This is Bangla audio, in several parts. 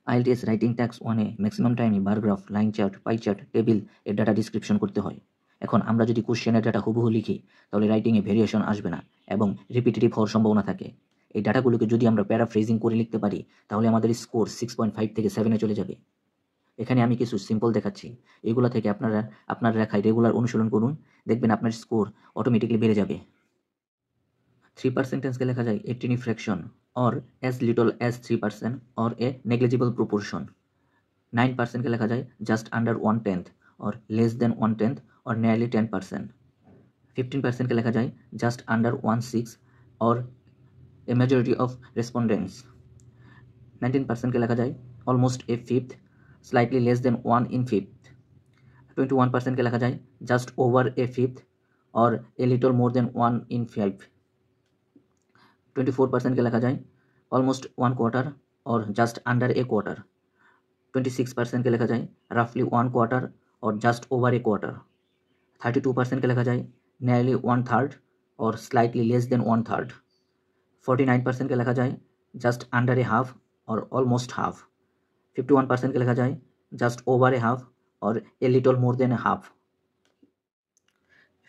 আইএলটিএস রাইটিং টাস্ক 1-এ ম্যাক্সিমাম টাইমে bar graph, line chart, pie chart, table এর ডাটা ডিসক্রিপশন করতে হয়। এখন আমরা যদি কোশ্চেনের ডাটা হুবহু লিখি তাহলে রাইটিংয়ে ভেরিয়েশন আসবে না এবং রিপিটিটিভ হওয়ার সম্ভাবনা থাকে। এই ডাটাগুলোকে যদি আমরা প্যারাফ্রেজিং করে লিখতে পারি তাহলে আমাদের স্কোর 6.5 থেকে 7-এ চলে যাবে। এখানে আমি কিছু সিম্পল দেখাচ্ছি, এগুলো থেকে আপনারা আপনার লেখায় রেগুলার অনুশীলন করুন, দেখবেন আপনার স্কোর অটোমেটিক্যালি বেড়ে যাবে। 3% টেন্সকে লেখা যায় a tiny fraction or as little as 3% or a negligible proportion। 9% কে লেখা যায় just under 1/10 or less than 1/10 or nearly 10%। 15% কে লেখা যায় just under 1/6 or a majority of respondents। 19% কে লেখা যায় almost a fifth, slightly less than 1 in fifth। 21% কে লেখা যায় just over a fifth or a little more than 1 in 5। 24% কে লেখা যায় almost 1 quarter or just under a quarter। 26% কে লেখা যায় roughly 1 quarter or just over a quarter। 32% কে লেখা যায় nearly 1/3 or slightly less than 1/3। 49% কে লেখা যায় just under a half or almost half। 51% কে লেখা যায় just over a half or a little more than a half।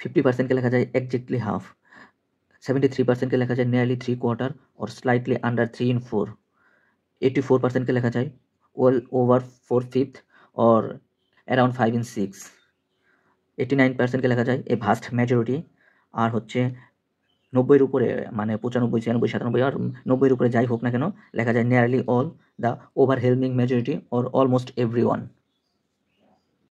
50% কে লেখা যায় exactly half। 73% কে লেখা যায় nearly 3 quarter or slightly under 3 in 4। 84% কে লেখা যায় well over 4/5 or around 5 in 6। 89% কে লেখা যায় a vast majority। আর হচ্ছে 90-এর উপরে মানে 95, 96, 97 আর 90-এর উপরে যাই হোক না কেন লেখা যায় nearly all, the overwhelming majority or almost everyone।